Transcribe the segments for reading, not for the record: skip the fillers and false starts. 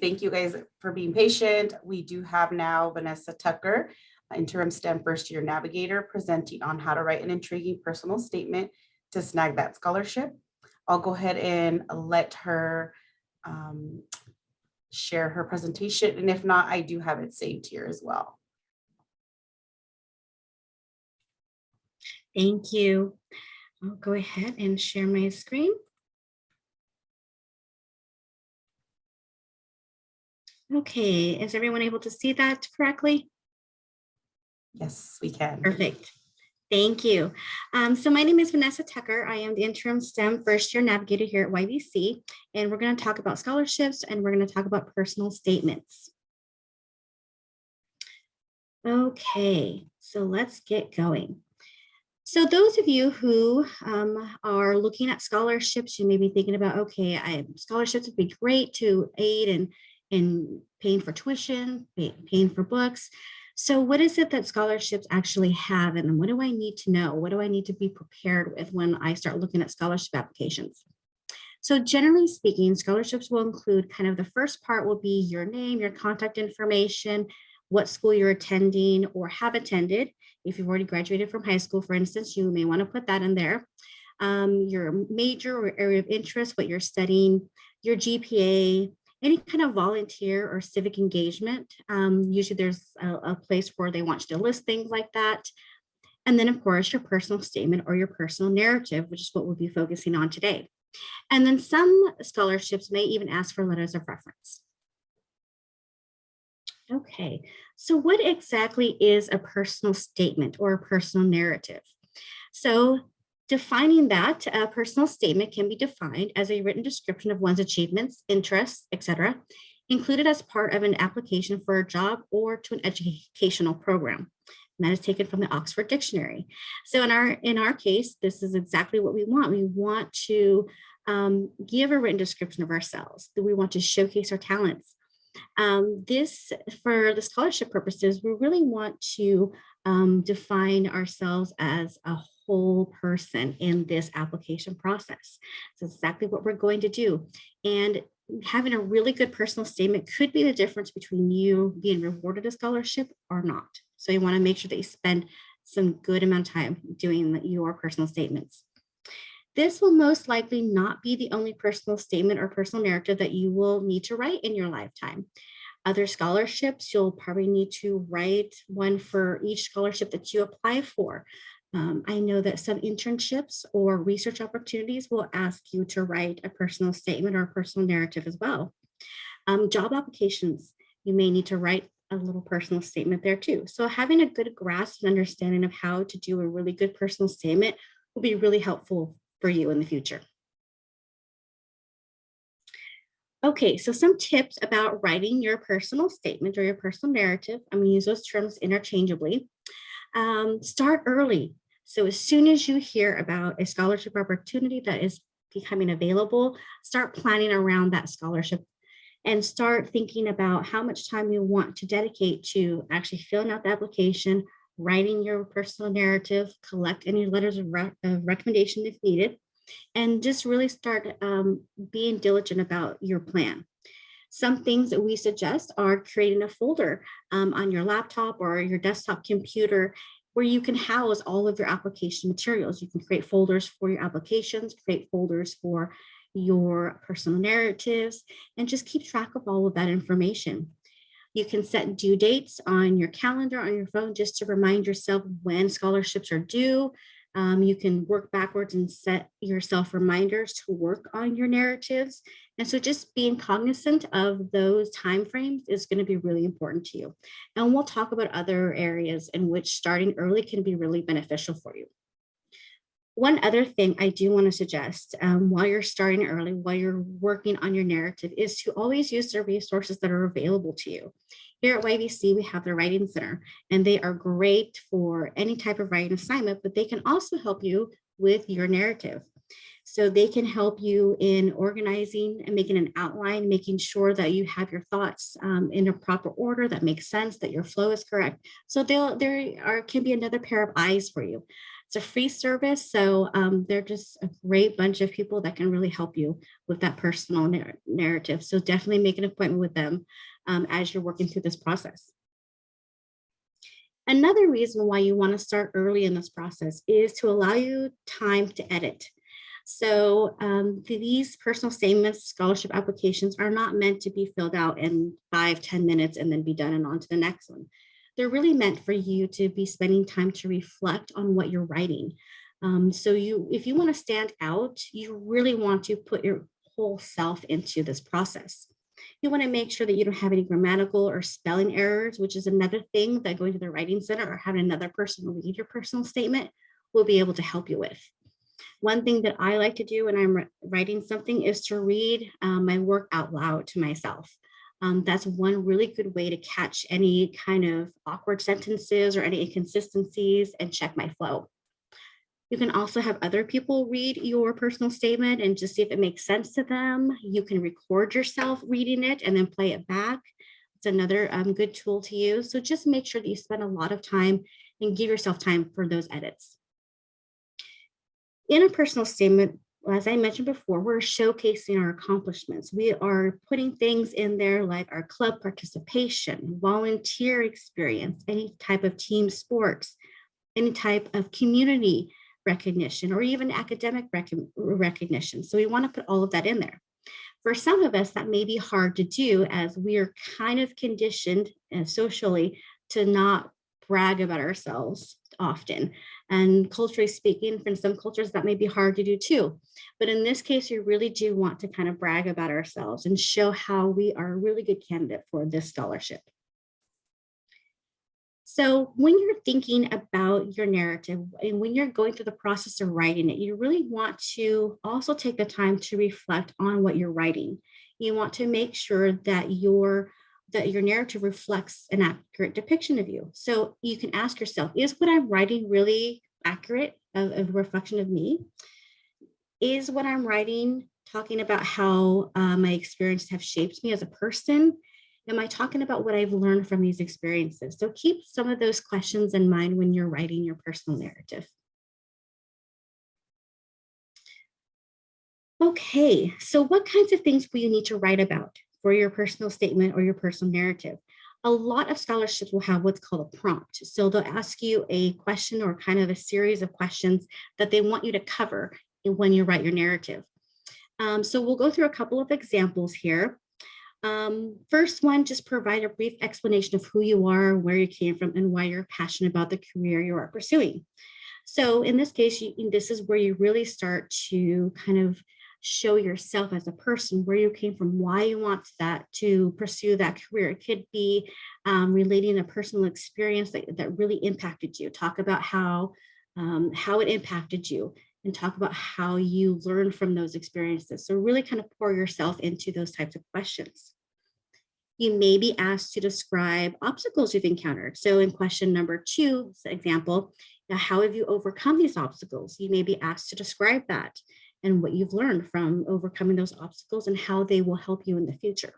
Thank you guys for being patient. We do have now Vanessa Tucker, interim STEM first year navigator, presenting on how to write an intriguing personal statement to snag that scholarship. I'll go ahead and let her share her presentation. And if not, I do have it saved here as well. Thank you. I'll go ahead and share my screen. Okay, is everyone able to see that correctly? Yes, we can. Perfect. Thank you. So my name is Vanessa Tucker. I am the interim STEM first year navigator here at YVC, and we're going to talk about scholarships and we're going to talk about personal statements. Okay, so let's get going. So those of you who are looking at scholarships, you may be thinking about, okay, scholarships would be great to aid in paying for tuition, paying for books. So what is it that scholarships actually have, and what do I need to know? What do I need to be prepared with when I start looking at scholarship applications? So generally speaking, scholarships will include kind of the first part will be your name, your contact information, what school you're attending or have attended. If you've already graduated from high school, for instance, you may want to put that in there. Your major or area of interest, what you're studying, your GPA, any kind of volunteer or civic engagement. Usually there's a place where they want you to list things like that. And then, of course, your personal statement or your personal narrative, which is what we'll be focusing on today. And then some scholarships may even ask for letters of reference. Okay, so what exactly is a personal statement or a personal narrative? So defining that, a personal statement can be defined as a written description of one's achievements, interests, etc., included as part of an application for a job or to an educational program. And that is taken from the Oxford Dictionary. So in our case, this is exactly what we want. We want to give a written description of ourselves. We want to showcase our talents. This, for the scholarship purposes, we really want to define ourselves as a whole person in this application process. So exactly what we're going to do. And having a really good personal statement could be the difference between you being rewarded a scholarship or not. So you want to make sure that you spend some good amount of time doing your personal statements. This will most likely not be the only personal statement or personal narrative that you will need to write in your lifetime. Other scholarships, you'll probably need to write one for each scholarship that you apply for. I know that some internships or research opportunities will ask you to write a personal statement or a personal narrative as well. Job applications, you may need to write a little personal statement there too. So having a good grasp and understanding of how to do a really good personal statement will be really helpful for you in the future. Okay, so some tips about writing your personal statement or your personal narrative. I'm going to use those terms interchangeably. Start early. So as soon as you hear about a scholarship opportunity that is becoming available, start planning around that scholarship and start thinking about how much time you want to dedicate to actually filling out the application, writing your personal narrative, collect any letters of recommendation if needed, and just really start being diligent about your plan. Some things that we suggest are creating a folder on your laptop or your desktop computer where you can house all of your application materials. You can create folders for your applications, create folders for your personal narratives, and just keep track of all of that information. You can set due dates on your calendar, on your phone, just to remind yourself when scholarships are due. You can work backwards and set yourself reminders to work on your narratives. And so just being cognizant of those timeframes is going to be really important to you. And we'll talk about other areas in which starting early can be really beneficial for you. One other thing I do want to suggest while you're starting early, while you're working on your narrative, is to always use the resources that are available to you. Here at YVC, we have the Writing Center, and they are great for any type of writing assignment, but they can also help you with your narrative. So they can help you in organizing and making an outline, making sure that you have your thoughts in a proper order that makes sense, that your flow is correct. So there can be another pair of eyes for you. It's a free service, so they're just a great bunch of people that can really help you with that personal narrative. So definitely make an appointment with them as you're working through this process. Another reason why you want to start early in this process is to allow you time to edit. So these personal statements, scholarship applications are not meant to be filled out in 5-10 minutes and then be done and on to the next one. They're really meant for you to be spending time to reflect on what you're writing. So if you want to stand out, you really want to put your whole self into this process. You want to make sure that you don't have any grammatical or spelling errors, which is another thing that going to the writing center or having another person read your personal statement will be able to help you with. One thing that I like to do when I'm writing something is to read my work out loud to myself. That's one really good way to catch any kind of awkward sentences or any inconsistencies and check my flow. You can also have other people read your personal statement and just see if it makes sense to them. You can record yourself reading it and then play it back. It's another good tool to use. So just make sure that you spend a lot of time and give yourself time for those edits. In a personal statement, as I mentioned before, we're showcasing our accomplishments. We are putting things in there like our club participation, volunteer experience, any type of team sports, any type of community recognition, or even academic recognition. So we want to put all of that in there. For some of us, that may be hard to do as we are kind of conditioned socially to not brag about ourselves often. And culturally speaking, from some cultures, that may be hard to do too. But in this case, we really do want to kind of brag about ourselves and show how we are a really good candidate for this scholarship. So when you're thinking about your narrative and when you're going through the process of writing it, you really want to also take the time to reflect on what you're writing. You want to make sure that your narrative reflects an accurate depiction of you. So you can ask yourself, is what I'm writing really accurate of a reflection of me? Is what I'm writing talking about how my experiences have shaped me as a person? Am I talking about what I've learned from these experiences? So keep some of those questions in mind when you're writing your personal narrative. Okay, so what kinds of things will you need to write about for your personal statement or your personal narrative? A lot of scholarships will have what's called a prompt. So they'll ask you a question or kind of a series of questions that they want you to cover when you write your narrative. So we'll go through a couple of examples here. First one, just provide a brief explanation of who you are, where you came from, and why you're passionate about the career you are pursuing. So in this case, this is where you really start to kind of show yourself as a person, where you came from, why you want that to pursue that career. It could be relating a personal experience that really impacted you. Talk about how it impacted you and talk about how you learned from those experiences. So really kind of pour yourself into those types of questions. You may be asked to describe obstacles you've encountered. So in question number 2, for example, how have you overcome these obstacles? You may be asked to describe that and what you've learned from overcoming those obstacles and how they will help you in the future.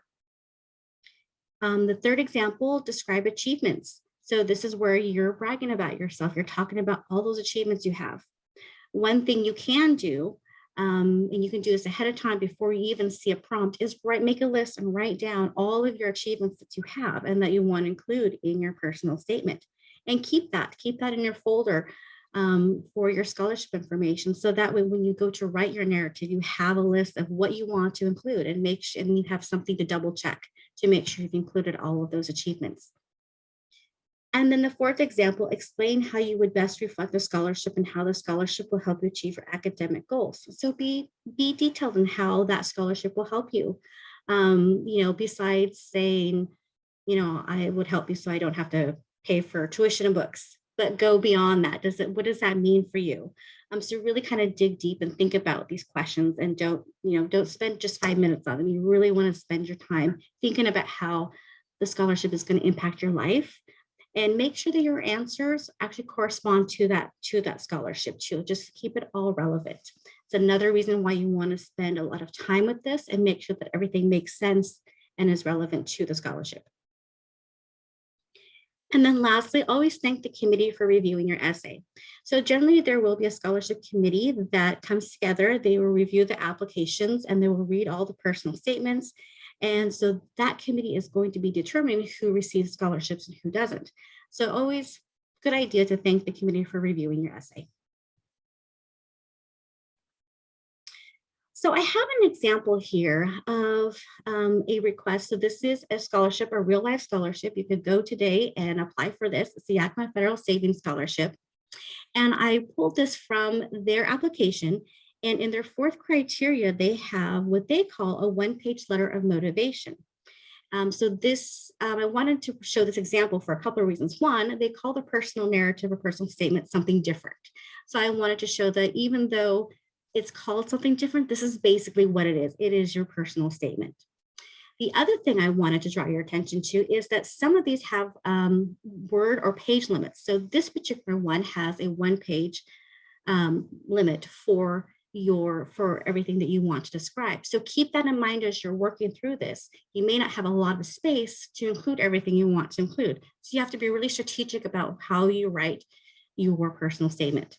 The third example, describe achievements. So this is where you're bragging about yourself. You're talking about all those achievements you have. One thing you can do, and you can do this ahead of time before you even see a prompt, is make a list and write down all of your achievements that you have and that you want to include in your personal statement. And keep that in your folder for your scholarship information. So that way, when you go to write your narrative, you have a list of what you want to include and and you have something to double check to make sure you've included all of those achievements. And then the fourth example, explain how you would best reflect the scholarship and how the scholarship will help you achieve your academic goals. So be detailed in how that scholarship will help you. Besides saying, I would help you so I don't have to pay for tuition and books, but go beyond that. What does that mean for you? So really kind of dig deep and think about these questions and don't spend just 5 minutes on them. You really want to spend your time thinking about how the scholarship is going to impact your life. And make sure that your answers actually correspond to that scholarship too. Just keep it all relevant. It's another reason why you want to spend a lot of time with this and make sure that everything makes sense and is relevant to the scholarship. And then lastly, always thank the committee for reviewing your essay. So generally there will be a scholarship committee that comes together. They will review the applications and they will read all the personal statements. And so that committee is going to be determining who receives scholarships and who doesn't. So always good idea to thank the committee for reviewing your essay. So I have an example here of a request. So this is a scholarship, a real life scholarship. You could go today and apply for this. It's the Yakima Federal Savings Scholarship. And I pulled this from their application. And in their fourth criteria, they have what they call a one-page letter of motivation. So this, I wanted to show this example for a couple of reasons. One, they call the personal narrative or personal statement something different. So I wanted to show that even though it's called something different, this is basically what it is. It is your personal statement. The other thing I wanted to draw your attention to is that some of these have word or page limits. So this particular one has a one-page limit for everything that you want to describe. So keep that in mind as you're working through this. You may not have a lot of space to include everything you want to include. So you have to be really strategic about how you write your personal statement.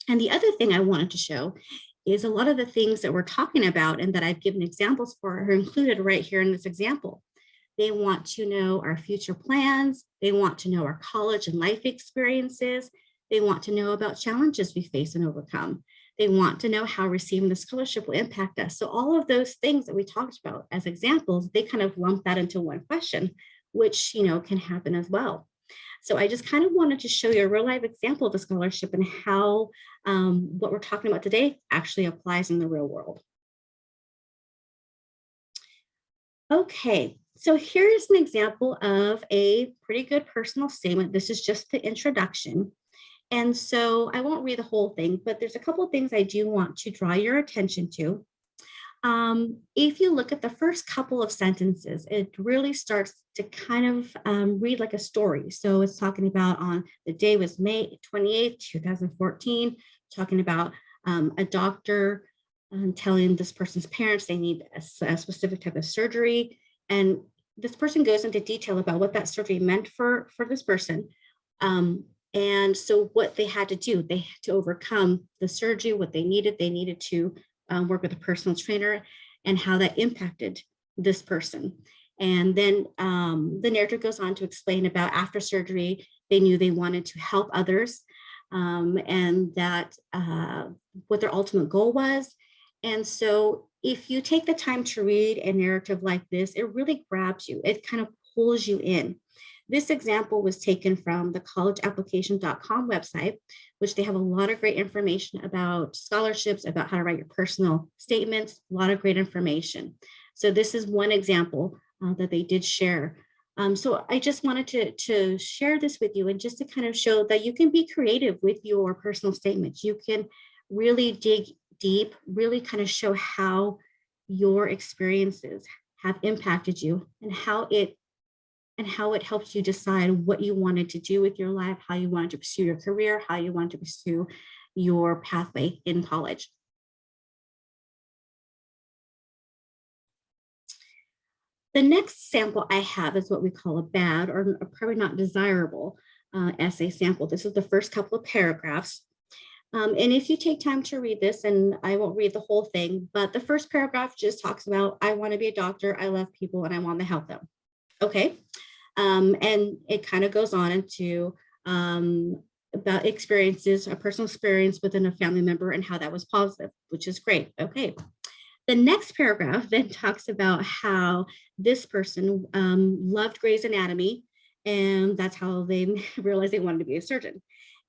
And the other thing I wanted to show is a lot of the things that we're talking about and that I've given examples for are included right here in this example. They want to know our future plans. They want to know our college and life experiences. They want to know about challenges we face and overcome. They want to know how receiving the scholarship will impact us. So all of those things that we talked about as examples, they kind of lump that into one question, which can happen as well. So I just kind of wanted to show you a real life example of a scholarship and how what we're talking about today actually applies in the real world. Okay, so here's an example of a pretty good personal statement. This is just the introduction. And so I won't read the whole thing, but there's a couple of things I do want to draw your attention to. If you look at the first couple of sentences, it really starts to kind of read like a story. So it's talking about on the day was May 28th, 2014, talking about a doctor telling this person's parents they need a specific type of surgery. And this person goes into detail about what that surgery meant for this person. And so what they had to do, they had to overcome the surgery, what they needed to work with a personal trainer and how that impacted this person. And then the narrative goes on to explain about after surgery, they knew they wanted to help others and that what their ultimate goal was. And so if you take the time to read a narrative like this, it really grabs you. It kind of pulls you in. This example was taken from the collegeapplication.com website, which they have a lot of great information about scholarships, about how to write your personal statements, a lot of great information. So this is one example that they did share. So I just wanted to share this with you and just to kind of show that you can be creative with your personal statements. You can really dig deep, really kind of show how your experiences have impacted you and how it helps you decide what you wanted to do with your life, how you wanted to pursue your career, how you wanted to pursue your pathway in college. The next sample I have is what we call a bad or probably not desirable essay sample. This is the first couple of paragraphs. And if you take time to read this, and I won't read the whole thing, but the first paragraph just talks about, I want to be a doctor, I love people, and I want to help them. Okay. And it kind of goes on into about experiences, a personal experience within a family member and how that was positive, which is great. Okay. The next paragraph then talks about how this person loved Grey's Anatomy, and that's how they realized they wanted to be a surgeon.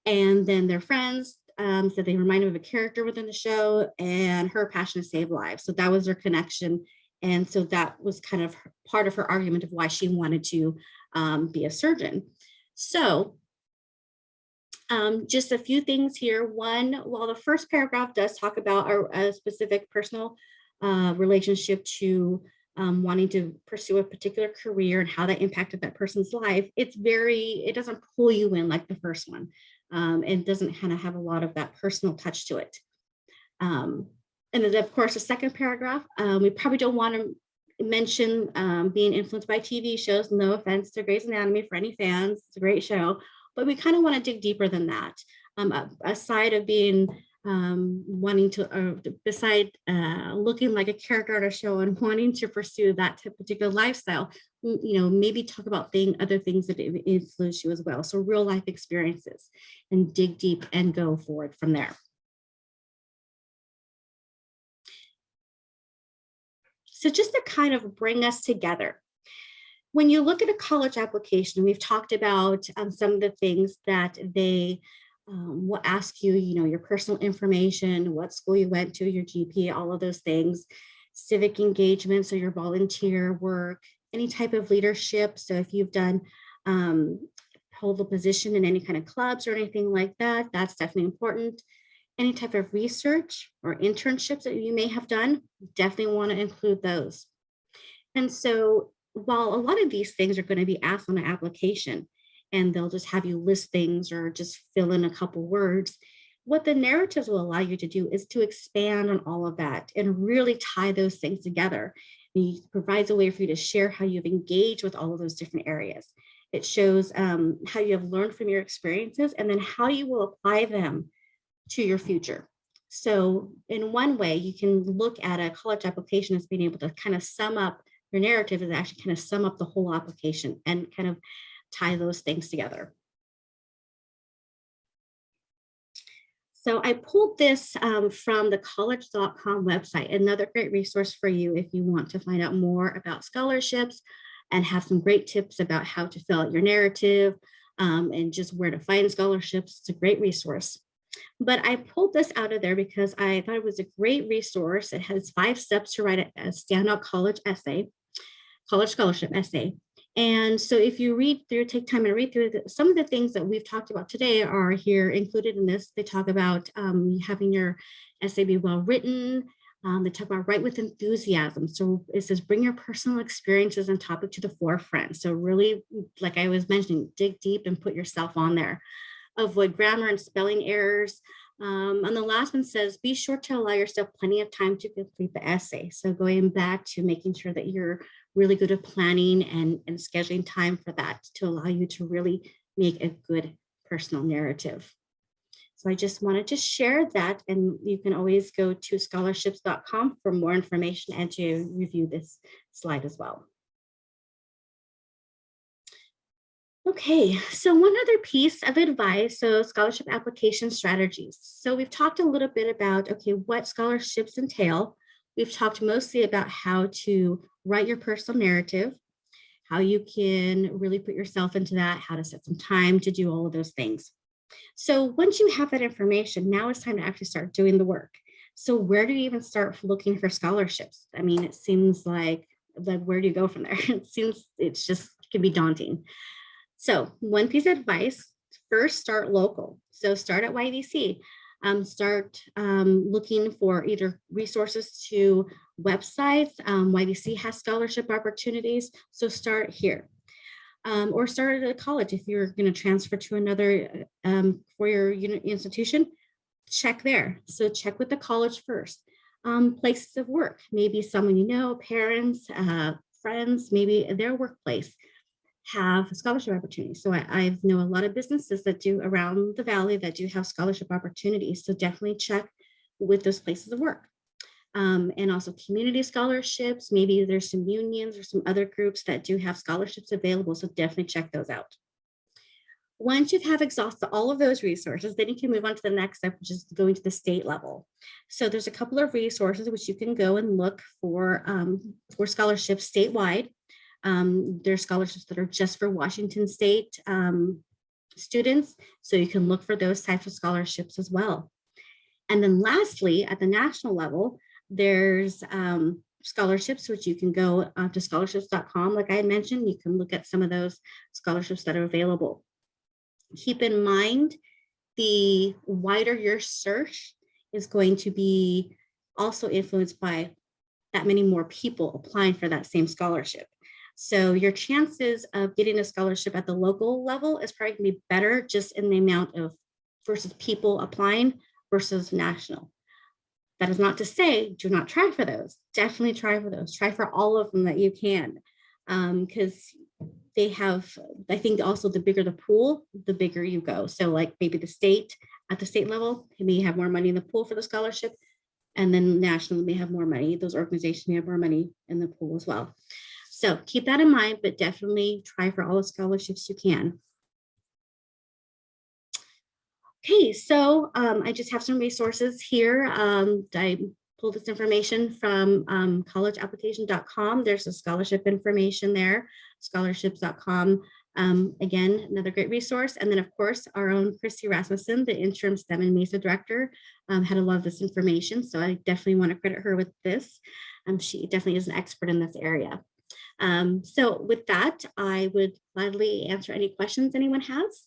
And then their friends said they reminded them of a character within the show, and her passion to save lives. So that was their connection. And so that was kind of part of her argument of why she wanted to be a surgeon. So just a few things here. One, while the first paragraph does talk about a specific personal relationship to wanting to pursue a particular career and how that impacted that person's life, it doesn't pull you in like the first one. And doesn't kind of have a lot of that personal touch to it. And then of course, the second paragraph, we probably don't want to mention being influenced by TV shows. No offense to Grey's Anatomy for any fans, it's a great show, but we kind of want to dig deeper than that. Aside of being wanting to, beside looking like a character on a show and wanting to pursue that particular lifestyle, maybe talk about other things that influence you as well. So real life experiences, and dig deep and go forward from there. So just to kind of bring us together, when you look at a college application, we've talked about some of the things that they will ask you, your personal information, what school you went to, your GPA, all of those things, civic engagement, so your volunteer work, any type of leadership. So if you've done hold a position in any kind of clubs or anything like that, that's definitely important. Any type of research or internships that you may have done, definitely want to include those. And so while a lot of these things are going to be asked on an application, and they'll just have you list things or just fill in a couple words, what the narratives will allow you to do is to expand on all of that and really tie those things together. And it provides a way for you to share how you've engaged with all of those different areas. It shows how you have learned from your experiences and then how you will apply them to your future. So in one way, you can look at a college application as being able to kind of sum up your narrative, is actually kind of sum up the whole application and kind of tie those things together. So I pulled this from the college.com website, another great resource for you if you want to find out more about scholarships and have some great tips about how to fill out your narrative and just where to find scholarships. It's a great resource. But I pulled this out of there because I thought it was a great resource. It has 5 steps to write a standout college scholarship essay. And so if you read through, take time and read through it, some of the things that we've talked about today are here included in this. They talk about having your essay be well written. They talk about write with enthusiasm. So it says bring your personal experiences and topic to the forefront. So really, like I was mentioning, dig deep and put yourself on there. Avoid grammar and spelling errors. And the last one says, be sure to allow yourself plenty of time to complete the essay. So going back to making sure that you're really good at planning and scheduling time for that to allow you to really make a good personal narrative. So I just wanted to share that, and you can always go to scholarships.com for more information and to review this slide as well. Okay, so one other piece of advice, so scholarship application strategies. So we've talked a little bit about, okay, what scholarships entail. We've talked mostly about how to write your personal narrative, how you can really put yourself into that, how to set some time to do all of those things. So once you have that information, now it's time to actually start doing the work. So where do you even start looking for scholarships? I mean, it seems like where do you go from there? It's just can be daunting. So one piece of advice, first start local. So start at YDC. Start looking for either resources to websites. YDC has scholarship opportunities, so start here. Or start at a college. If you're going to transfer to another for your institution, check there. So check with the college first. Places of work, maybe someone you know, parents, friends, maybe their workplace have scholarship opportunities. So I know a lot of businesses that do around the valley that do have scholarship opportunities. So definitely check with those places of work. And also community scholarships. Maybe there's some unions or some other groups that do have scholarships available. So definitely check those out. Once you have exhausted all of those resources, then you can move on to the next step, which is going to the state level. So there's a couple of resources which you can go and look for scholarships statewide. There's scholarships that are just for Washington State students. So you can look for those types of scholarships as well. And then lastly, at the national level, there's scholarships, which you can go to scholarships.com. Like I had mentioned, you can look at some of those scholarships that are available. Keep in mind, the wider your search is going to be also influenced by that many more people applying for that same scholarship. So your chances of getting a scholarship at the local level is probably going to be better just in the amount of versus people applying versus national. That is not to say do not try for those. Definitely try for those. Try for all of them that you can, because they have, I think also the bigger the pool, the bigger you go. So like maybe at the state level, they may have more money in the pool for the scholarship. And then nationally may have more money. Those organizations may have more money in the pool as well. So keep that in mind, but definitely try for all the scholarships you can. Okay, so I just have some resources here. I pulled this information from collegeapplication.com. There's a scholarship information there, scholarships.com. Again, another great resource. And then of course, our own Christy Rasmussen, the interim STEM and MESA director, had a lot of this information. So I definitely want to credit her with this. She definitely is an expert in this area. So with that, I would gladly answer any questions anyone has.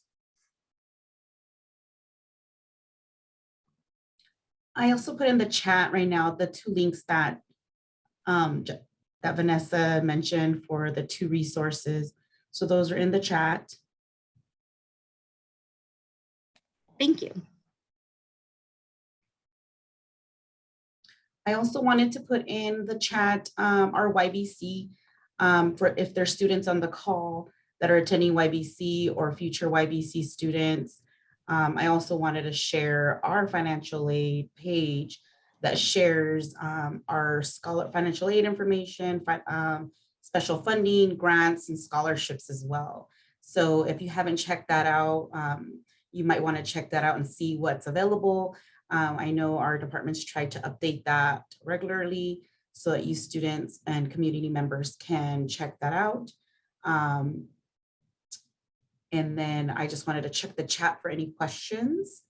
I also put in the chat right now the 2 links that that Vanessa mentioned for the 2 resources. So those are in the chat. Thank you. I also wanted to put in the chat our YBC for if there's students on the call that are attending YBC or future YBC students. I also wanted to share our financial aid page that shares our financial aid information, special funding, grants, and scholarships as well. So if you haven't checked that out, you might want to check that out and see what's available. I know our departments try to update that regularly so that you students and community members can check that out. And then I just wanted to check the chat for any questions.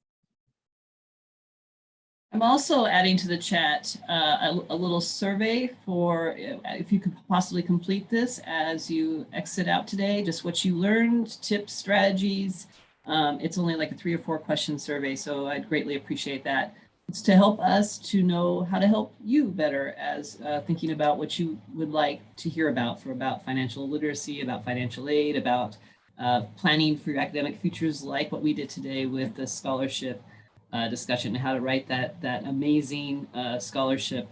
I'm also adding to the chat a little survey for if you could possibly complete this as you exit out today, just what you learned, tips, strategies. It's only like a 3 or 4 question survey, so I'd greatly appreciate that. It's to help us to know how to help you better as thinking about what you would like to hear about financial literacy, about financial aid, about planning for your academic futures, like what we did today with the scholarship discussion, how to write that amazing scholarship,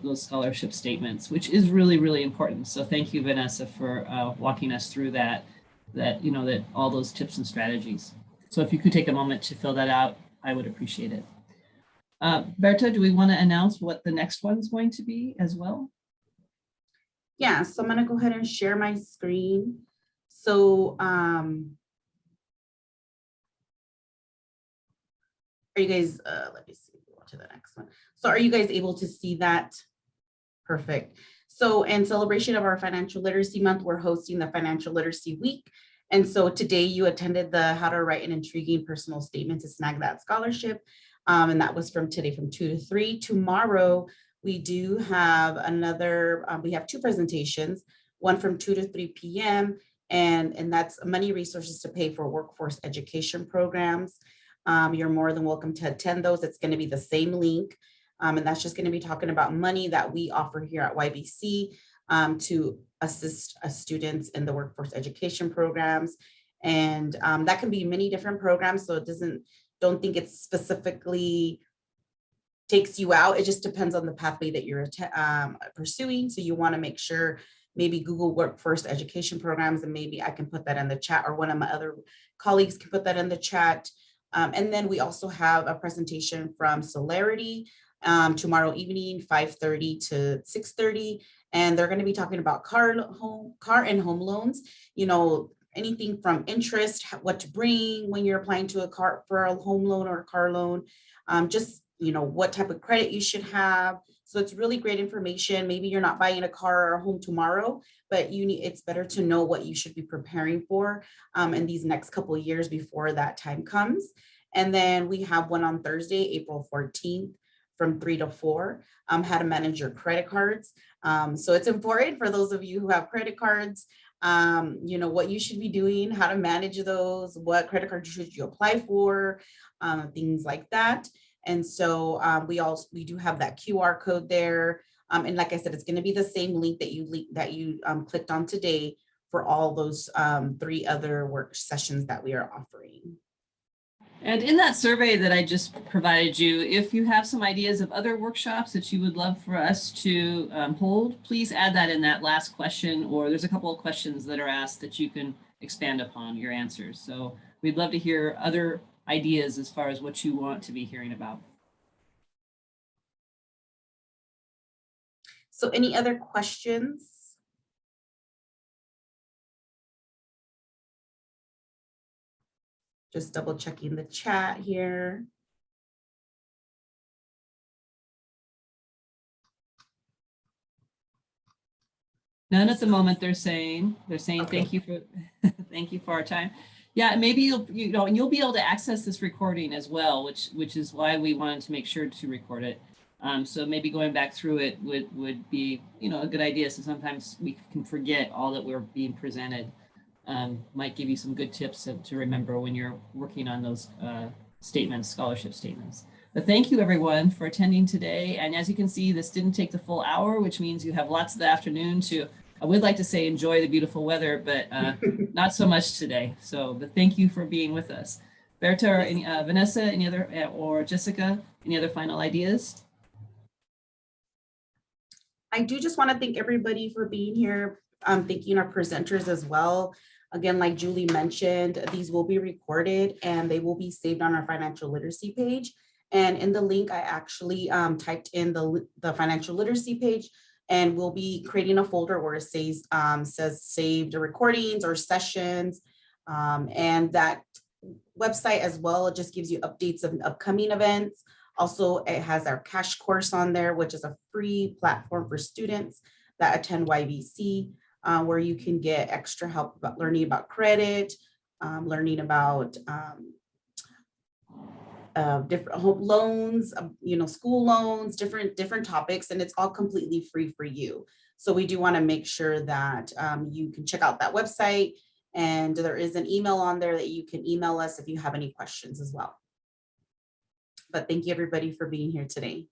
those scholarship statements, which is really, really important. So thank you, Vanessa, for walking us through that all those tips and strategies. So if you could take a moment to fill that out, I would appreciate it. Berta, do we want to announce what the next one's going to be as well? Yeah, so I'm going to go ahead and share my screen. So are you guys, let me see, go to the next one. So are you guys able to see that? Perfect. So in celebration of our Financial Literacy Month, we're hosting the Financial Literacy Week. And so today you attended the How to Write an Intriguing Personal Statement to Snag That Scholarship. And that was from today from 2 to 3. Tomorrow, we do have another, we have 2 presentations, one from 2 to 3 p.m. And that's money resources to pay for workforce education programs. You're more than welcome to attend those. It's going to be the same link. And that's just going to be talking about money that we offer here at YBC to assist students in the workforce education programs. And that can be many different programs. So don't think it specifically takes you out. It just depends on the pathway that you're pursuing. So you want to make sure maybe Google workforce education programs, and maybe I can put that in the chat, or one of my other colleagues can put that in the chat. And then we also have a presentation from Celerity tomorrow evening, 5:30 to 6:30. And they're going to be talking about car and home loans, anything from interest, what to bring when you're applying to for a home loan or a car loan, just, what type of credit you should have. So it's really great information. Maybe you're not buying a car or a home tomorrow, but it's better to know what you should be preparing for in these next couple of years before that time comes. And then we have one on Thursday, April 14th from 3 to 4, how to manage your credit cards. So it's important for those of you who have credit cards, what you should be doing, how to manage those, what credit card should you apply for, things like that. And so we do have that QR code there. And like I said, it's going to be the same link that you clicked on today for all those 3 other work sessions that we are offering. And in that survey that I just provided you, if you have some ideas of other workshops that you would love for us to hold, please add that in that last question, or there's a couple of questions that are asked that you can expand upon your answers. So we'd love to hear other ideas as far as what you want to be hearing about. So any other questions? Just double checking the chat here. None at the moment. They're saying Okay. thank you for thank you for our time. Yeah, maybe you'll be able to access this recording as well, which is why we wanted to make sure to record it. So maybe going back through it would be a good idea. So sometimes we can forget all that we're being presented. Might give you some good tips to remember when you're working on those statements, scholarship statements. But thank you everyone for attending today. And as you can see, this didn't take the full hour, which means you have lots of the afternoon to, I would like to say enjoy the beautiful weather, but not so much today. So, but thank you for being with us. Berta or any, Vanessa, any other, or Jessica, any other final ideas? I do just want to thank everybody for being here. Thanking our presenters as well. Again, like Julie mentioned, these will be recorded and they will be saved on our financial literacy page. And in the link, I actually typed in the financial literacy page, and we'll be creating a folder where it says saved recordings or sessions. And that website as well, it just gives you updates of upcoming events. Also, it has our cash course on there, which is a free platform for students that attend YVC, where you can get extra help about learning about credit, learning about different home loans, school loans, different topics, and it's all completely free for you. So we do want to make sure that you can check out that website, and there is an email on there that you can email us if you have any questions as well. But thank you everybody for being here today.